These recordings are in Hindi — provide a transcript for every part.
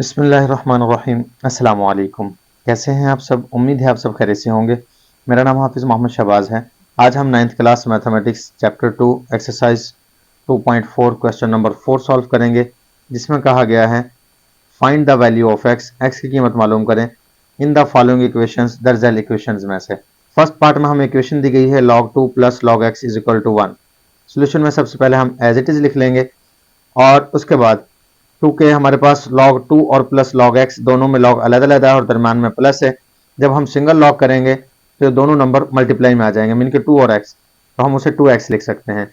बिस्मिल्लाहिर्रहमानिर्रहीम। अस्सलाम वालेकुम। कैसे हैं आप सब? उम्मीद है आप सब खैरियत से होंगे। मेरा नाम हाफिज़ मोहम्मद शहबाज है। आज हम 9th class mathematics chapter 2 exercise 2.4 question number 4 solve करेंगे, जिसमें कहा गया है find the value of x, x की कीमत मालूम करें इन द फॉलोइंग इक्वेशंस, दर्ज इक्वेशंस में से। फर्स्ट पार्ट में हमें इक्वेशन दी गई है log 2 plus log x is equal to 1। Solution में सबसे पहले हम एज इट इज लिख लेंगे और उसके बाद चूंकि हमारे पास log 2 और प्लस log x दोनों में log अलग अलग है और दरम्यान में प्लस है, जब हम सिंगल log करेंगे तो दोनों नंबर मल्टीप्लाई में आ जाएंगे, मीन के 2 और x, तो हम उसे 2x लिख सकते हैं।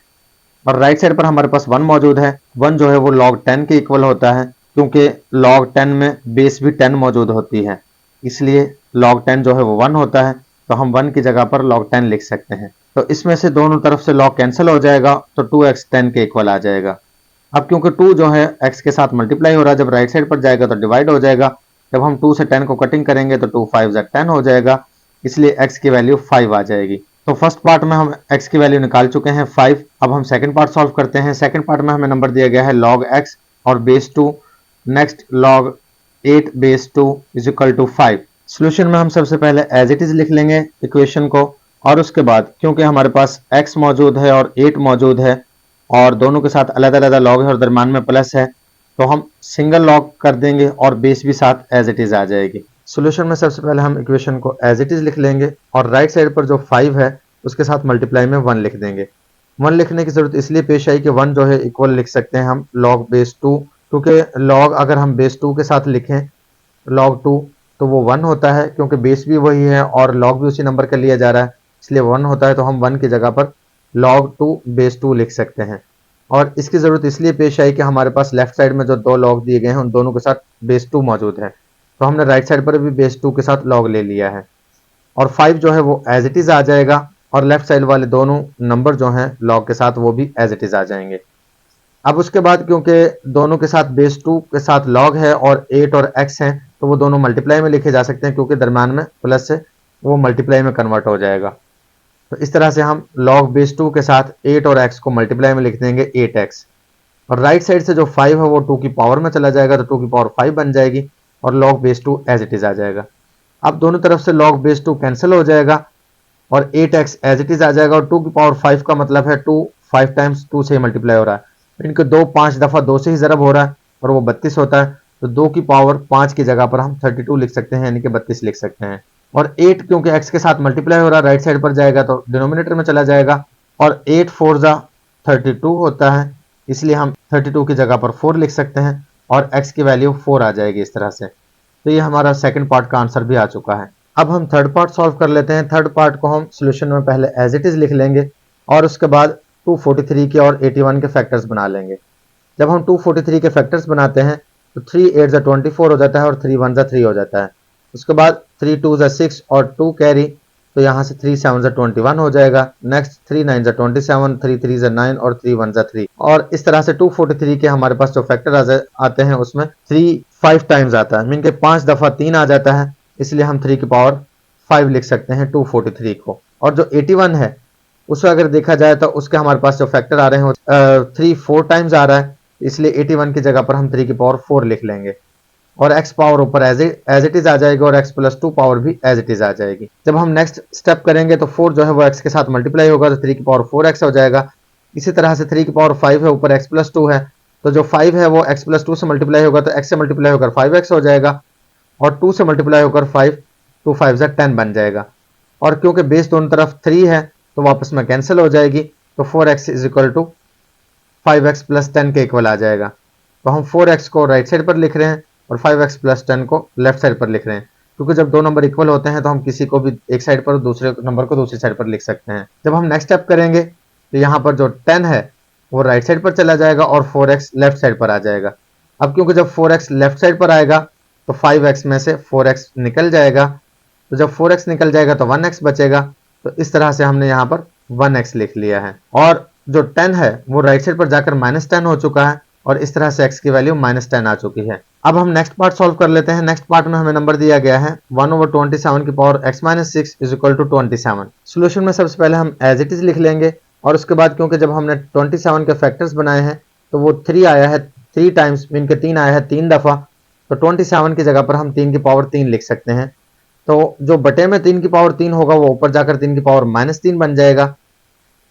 और राइट साइड पर हमारे पास 1 मौजूद है। 1 जो है वो log 10 के इक्वल होता है, क्योंकि log 10 में बेस भी 10 मौजूद होती है, इसलिए log 10 जो है वो 1 होता है, तो हम 1 की जगह पर log 10 लिख सकते हैं। तो इसमें से दोनों तरफ से log कैंसिल हो जाएगा, तो 2x 10 के इक्वल आ जाएगा। अब क्योंकि 2 जो है x के साथ मल्टीप्लाई हो रहा है, जब राइट साइड पर जाएगा तो डिवाइड हो जाएगा। जब हम 2 से 10 को कटिंग करेंगे तो 2 5 10 हो जाएगा, इसलिए x की वैल्यू 5 आ जाएगी। तो फर्स्ट पार्ट में हम x की वैल्यू निकाल चुके हैं 5। अब हम सेकंड पार्ट सॉल्व करते हैं। सेकंड पार्ट में हमें नंबर दिया गया है log x और base 2, next log 8 base 2 is equal to 5। Solution में हम सबसे पहले एज इट इज लिख लेंगे इक्वेशन को, और उसके बाद क्योंकि हमारे पास x मौजूद है और 8 मौजूद है और दोनों के साथ अलग अलग लॉग है और दरम्यान में प्लस है, तो हम सिंगल लॉग कर देंगे और बेस भी साथ एज इट इज आ जाएगी। सॉल्यूशन में सबसे पहले हम इक्वेशन को एज इट इज लिख लेंगे और राइट साइड पर जो 5 है उसके साथ मल्टीप्लाई में 1 लिख देंगे। 1 लिखने की जरूरत इसलिए पेश आई कि 1 जो है इक्वल लिख सकते हैं हम log बेस 2, क्योंकि log अगर हम बेस 2 के साथ लिखें log 2 तो वो 1 होता है, क्योंकि बेस भी वही है और log भी उसी नंबर का लिया जा रहा है, इसलिए 1 होता है, तो हम 1 की जगह पर log 2 बेस 2 लिख सकते हैं। और इसकी ज़रूरत इसलिए पेश आई कि हमारे पास लेफ्ट साइड में जो 2 log दिए गए हैं उन दोनों के साथ बेस 2 मौजूद है, तो हमने राइट साइड पर भी बेस 2 के साथ log ले लिया है। और 5 जो है वो एज इट इज आ जाएगा और लेफ्ट साइड वाले दोनों नंबर जो हैं log के साथ वो भी एज इट इज आ जाएंगे। अब उसके बाद क्योंकि दोनों के साथ बेस 2 के साथ log है और 8 और x हैं, तो वो दोनों मल्टीप्लाई में लिखे जा सकते हैं, क्योंकि दरम्यान में प्लस से वो मल्टीप्लाई में कन्वर्ट हो जाएगा। तो इस तरह से हम log बेस 2 के साथ 8 और x को मल्टीप्लाई में लिख देंगे 8x, और राइट साइड से जो 5 है वो 2 की पावर में चला जाएगा, तो 2 की पावर 5 बन जाएगी और log base 2 as it is आ जाएगा। अब दोनों तरफ से log बेस 2 कैंसिल हो जाएगा और 8x एज इट इज आ जाएगा, और 2 की पावर 5 का मतलब है 2 5 टाइम्स 2 से मल्टीप्लाई हो रहा है, इनके 2 5 दफ़ा 2 से ही ज़रब हो रहा है और वो 32 होता है, तो 2 की पावर 5 की जगह पर हम 32 लिख सकते हैं, यानी कि 32 लिख सकते हैं। और 8 क्योंकि x के साथ मल्टीप्लाई हो रहा है राइट साइड पर जाएगा तो डिनोमिनेटर में चला जाएगा, और 8 4 जा 32 होता है, इसलिए हम 32 की जगह पर 4 लिख सकते हैं और x की वैल्यू 4 आ जाएगी इस तरह से। तो ये हमारा सेकंड पार्ट का आंसर भी आ चुका है। अब हम थर्ड पार्ट सॉल्व कर लेते हैं। थर्ड पार्ट को हम सोल्यूशन में पहले एज इट इज लिख लेंगे और उसके बाद 243 के और 81 के फैक्टर्स बना लेंगे। जब हम 243 के फैक्टर्स बनाते हैं तो 3 8 जा 24 हो जाता है और 3 1 जा 3 हो जाता है। उसके बाद 3 2 जा 6 और 2 कैरी, तो यहाँ से 3 7 जा 21 हो जाएगा। नेक्स्ट 3 9 जा 27, 3 3 जा 9 और 3 1 जा 3, और इस तरह से 243 के हमारे पास जो फैक्टर आते हैं उसमें 3 5 टाइम्स आता है, मीन के 5 दफ़ा 3 आ जाता है, इसलिए हम 3 की पावर 5 लिख सकते हैं 243 को। और जो 81 है उसे अगर देखा जाए तो उसके हमारे पास जो फैक्टर आ रहे हैं 3 4 टाइम्स आ रहा है, इसलिए 81 की जगह पर हम 3 की पावर 4 लिख लेंगे और x पावर ऊपर एज इट इज आ जाएगी और x प्लस 2 पावर भी एज इट इज आ जाएगी। जब हम नेक्स्ट स्टेप करेंगे तो 4 जो है वो x के साथ मल्टीप्लाई होगा, तो 3 की पावर 4x हो जाएगा। इसी तरह से 3 की पावर 5 है, ऊपर x प्लस 2 है, तो जो 5 है वो x प्लस 2 से मल्टीप्लाई होगा, तो x से मल्टीप्लाई होकर 5x हो जाएगा और 2 से मल्टीप्लाई होकर 5 2 5 जा 10 बन जाएगा। और क्योंकि बेस दोनों तरफ 3 है तो वापस में कैंसिल हो जाएगी, तो 4x is equal to 5x plus 10 के इक्वल आ जाएगा। तो हम 4x को राइट साइड पर लिख रहे हैं और 5x प्लस 10 को लेफ्ट साइड पर लिख रहे हैं, क्योंकि जब दो नंबर इक्वल होते हैं तो हम किसी को भी एक साइड पर दूसरे नंबर को दूसरी साइड पर लिख सकते हैं। जब हम नेक्स्ट स्टेप करेंगे तो यहाँ पर जो 10 है वो राइट साइड पर चला जाएगा और 4x लेफ्ट साइड पर आ जाएगा। अब क्योंकि जब 4x लेफ्ट साइड पर आएगा तो 5x में से 4x निकल जाएगा, तो जब 4x निकल जाएगा तो 1x बचेगा, तो इस तरह से हमने यहाँ पर 1x लिख लिया है। और जो 10 है वो राइट साइड पर जाकर -10 हो चुका है और इस तरह से x की वैल्यू -10 आ चुकी है। अब हम नेक्स्ट पार्ट सॉल्व कर लेते हैं। नेक्स्ट पार्ट में हमें नंबर दिया गया है 1/27 की power x - 6 is equal to 27। Solution में सबसे पहले हम एज इट इज लिख लेंगे और उसके बाद क्योंकि जब हमने 27 के फैक्टर्स बनाए हैं तो वो 3 आया है 3 टाइम्स, मीन के 3 आया है 3 दफ़ा, तो 27 की जगह पर हम 3 की पावर 3 लिख सकते हैं। तो जो बटे में 3 की पावर 3 होगा वो ऊपर जाकर 3 की पावर -3 बन जाएगा,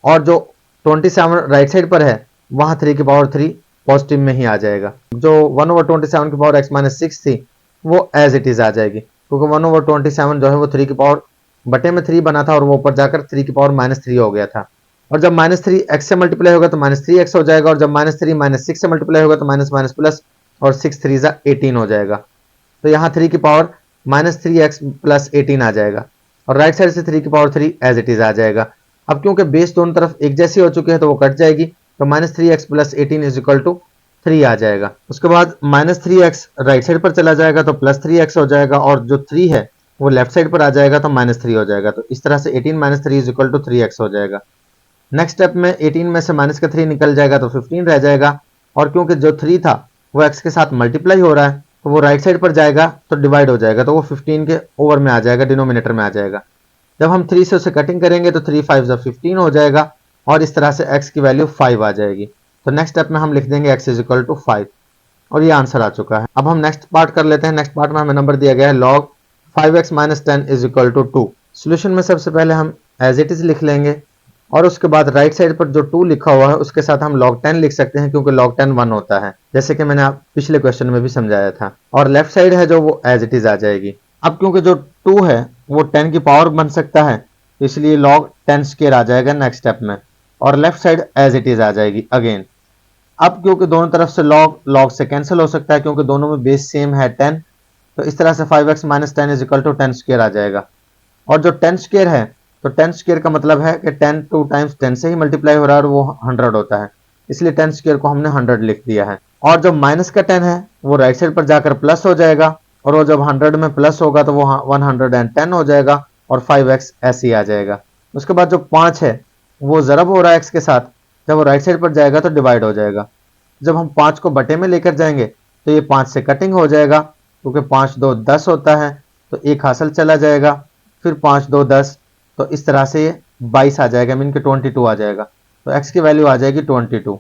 और जो 27 राइट साइड पर है वहां 3 की पावर 3 पॉजिटिव में ही आ जाएगा। जो 1/27 की पावर x-6 थी वो एज इट इज आ जाएगी, क्योंकि 1/27 जो है वो 3 की पावर बटे में 3 बना था और वो ऊपर जाकर 3 की पावर -3 हो गया था। और जब -3 x से मल्टीप्लाई होगा तो -3x हो जाएगा, और जब -3 -6 से मल्टीप्लाई होगा तो माइनस माइनस प्लस, और 6 3 18 हो जाएगा। तो यहाँ 3 की पावर -3x + 18 आ जाएगा, और राइट साइड से 3 की पावर 3 एज इट इज आ जाएगा। अब क्योंकि बेस दोनों तरफ एक जैसी हो चुकी है तो वो कट जाएगी, तो -3x + 18 = 3 आ जाएगा। उसके बाद -3x राइट साइड पर चला जाएगा तो +3x हो जाएगा, और जो 3 है वो लेफ्ट साइड पर आ जाएगा तो -3 हो जाएगा। तो इस तरह से 18 - 3 = 3x हो जाएगा। नेक्स्ट स्टेप में 18 में से माइनस का 3 निकल जाएगा तो 15 रह जाएगा, और क्योंकि जो 3 था वो x के साथ मल्टीप्लाई हो रहा है तो वो राइट साइड पर जाएगा तो डिवाइड हो जाएगा, तो वो 15 के ओवर में आ जाएगा, डिनोमिनेटर में आ जाएगा। जब हम 3 से उसे कटिंग करेंगे तो 3 5 15 हो जाएगा, और इस तरह से x की वैल्यू 5 आ जाएगी। तो नेक्स्ट स्टेप में हम लिख देंगे x = 5, और ये आंसर आ चुका है। अब हम नेक्स्ट पार्ट कर लेते हैं। नेक्स्ट पार्ट में हमें नंबर दिया गया है log 5x - 10 = 2। सोल्यूशन में सबसे पहले हम एज इट इज लिख लेंगे, और उसके बाद राइट साइड पर जो 2 लिखा हुआ है उसके साथ हम log 10 लिख सकते हैं, क्योंकि log 10 1 होता है, जैसे कि मैंने आप पिछले क्वेश्चन में भी समझाया था। और लेफ्ट साइड है जो वो एज इट इज आ जाएगी। अब क्योंकि जो 2 है वो 10 की पावर बन सकता है, तो इसलिए log 10² आ जाएगा नेक्स्ट स्टेप में, और left side as it is आ जाएगी अगेन। अब क्योंकि दोनों तरफ से log से कैंसिल हो सकता है, क्योंकि दोनों में बेस सेम है 10, तो इस तरह से 5x - 10 = 10² आ जाएगा। और जो 10² है तो 10² का मतलब है कि 10 2 टाइम्स 10 से ही मल्टीप्लाई हो रहा है, और वो 100 होता है, इसलिए 10² को हमने 100 लिख दिया है। और जो माइनस का 10 है वो राइट साइड पर जाकर प्लस हो जाएगा, और वो जब 100 में प्लस होगा तो वो 110 हो जाएगा, और 5x ऐसे ही आ जाएगा। उसके बाद जो 5 है वो ज़रब हो रहा है x के साथ, जब वो राइट साइड पर जाएगा तो डिवाइड हो जाएगा। जब हम 5 को बटे में लेकर जाएंगे तो ये 5 से कटिंग हो जाएगा, क्योंकि 5 2 10 होता है, तो 1 हासिल चला जाएगा, फिर 5 2 10, तो इस तरह से ये 22 आ जाएगा, मीन के 22 आ जाएगा। तो x की वैल्यू आ जाएगी 22,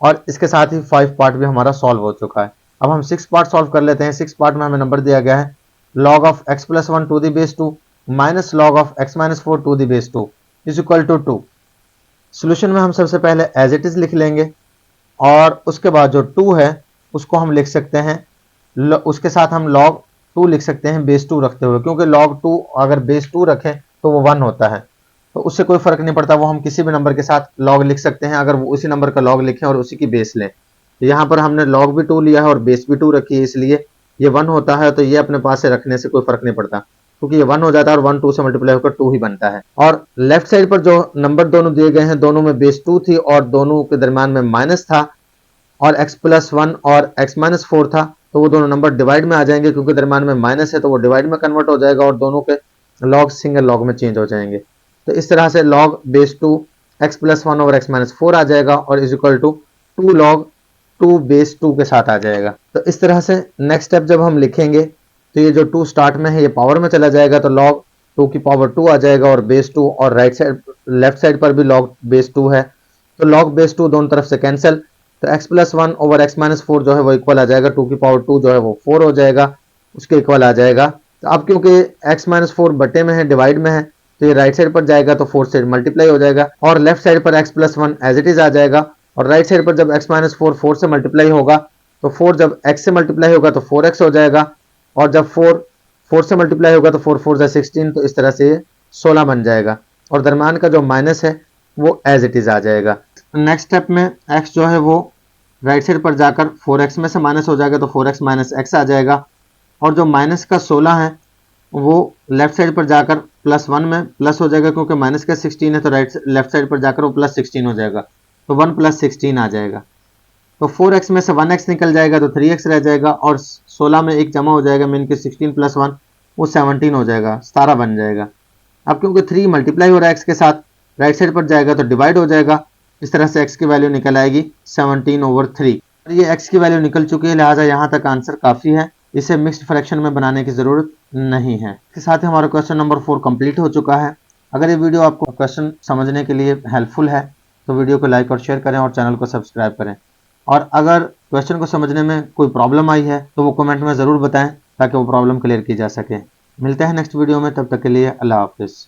और इसके साथ ही 5 पार्ट भी हमारा सॉल्व हो चुका है। अब हम 6 पार्ट सॉल्व कर लेते हैं। 6 पार्ट में हमें नंबर दिया गया है log of x + 1 to the base 2 minus log of x - 4 to the base 2 = 2। Solution में हम सबसे पहले एज इट इज लिख लेंगे, और उसके बाद जो 2 है उसको हम लिख सकते हैं, उसके साथ हम log 2 लिख सकते हैं बेस 2 रखते हुए, क्योंकि log 2 अगर बेस 2 रखें तो वो 1 होता है, तो उससे कोई फर्क नहीं पड़ता, वो हम किसी भी नंबर के साथ log लिख सकते हैं, अगर वो उसी नंबर का log लिखें और उसी की बेस लें। तो यहाँ पर हमने log भी 2 लिया है और बेस भी 2 रखी है, इसलिए ये 1 होता है, तो ये अपने पास से रखने से कोई फर्क नहीं पड़ता, क्योंकि ये 1 हो जाता है और 1 2 से मल्टीप्लाई होकर 2 ही बनता है। और लेफ्ट साइड पर जो नंबर दोनों दिए गए हैं दोनों में बेस 2 थी और दोनों के दरमियान में माइनस था, और x + 1 और x - 4 था, तो वो दोनों नंबर डिवाइड में आ जाएंगे, क्योंकि दरमियान में माइनस है तो वो डिवाइड में कन्वर्ट हो जाएगा, और दोनों के लॉग सिंगल लॉग में चेंज हो जाएंगे। तो इस तरह से log बेस 2 x + 1 और x - 4 आ जाएगा, और = 2 log 2 बेस 2 के साथ आ जाएगा। तो इस तरह से नेक्स्ट स्टेप जब हम लिखेंगे तो ये जो 2 स्टार्ट में है ये पावर में चला जाएगा, तो log 2 की पावर 2 आ जाएगा, और बेस 2, और राइट साइड लेफ्ट साइड पर भी log बेस 2 है, तो log बेस 2 दोनों तरफ से कैंसिल, तो x + 1 ओवर x - 4 जो है वो इक्वल आ जाएगा, 2 की पावर 2 जो है वो 4 हो जाएगा, उसके इक्वल आ जाएगा। तो अब क्योंकि x - 4 बटे में है, डिवाइड में है, तो ये राइट साइड पर जाएगा तो 4 से मल्टीप्लाई हो जाएगा, और लेफ्ट साइड पर x + 1 एज इट इज आ जाएगा, और राइट साइड पर जब x - 4 4 से मल्टीप्लाई होगा तो 4 जब x से मल्टीप्लाई होगा तो 4x हो जाएगा, और जब 4 से मल्टीप्लाई होगा तो 4 4 16, तो इस तरह से 16 बन जाएगा, और दरम्यान का जो माइनस है वो एज इट इज आ जाएगा। नेक्स्ट स्टेप में x जो है वो राइट साइड पर जाकर 4x में से माइनस हो जाएगा, तो 4x - x आ जाएगा, और जो माइनस का 16 है वो लेफ्ट साइड पर जाकर +1 में प्लस हो जाएगा, क्योंकि माइनस का 16 है तो लेफ्ट साइड पर जाकर वो +16 हो जाएगा, तो 1 + 16 आ जाएगा। तो 4x में से 1x निकल जाएगा तो 3x रह जाएगा, और 16 में 1 जमा हो जाएगा, मीन के 16 + 1 वो 17 हो जाएगा, 17 बन जाएगा। अब क्योंकि 3 मल्टीप्लाई हो रहा है x के साथ, राइट साइड पर जाएगा तो डिवाइड हो जाएगा, इस तरह से x की वैल्यू निकल आएगी 17/3। और ये x की वैल्यू निकल चुकी है, लिहाजा यहाँ तक आंसर काफ़ी है, इसे मिक्स्ड फ्रैक्शन में बनाने की ज़रूरत नहीं है। इसके साथ ही हमारा क्वेश्चन नंबर 4 कंप्लीट हो चुका है। अगर ये वीडियो आपको क्वेश्चन समझने के लिए हेल्पफुल है तो वीडियो को लाइक और शेयर करें और चैनल को सब्सक्राइब करें। और अगर क्वेश्चन को समझने में कोई प्रॉब्लम आई है तो वो कमेंट में ज़रूर बताएं ताकि वो प्रॉब्लम क्लियर की जा सके। मिलते हैं नेक्स्ट वीडियो में, तब तक के लिए अल्लाह हाफिज़।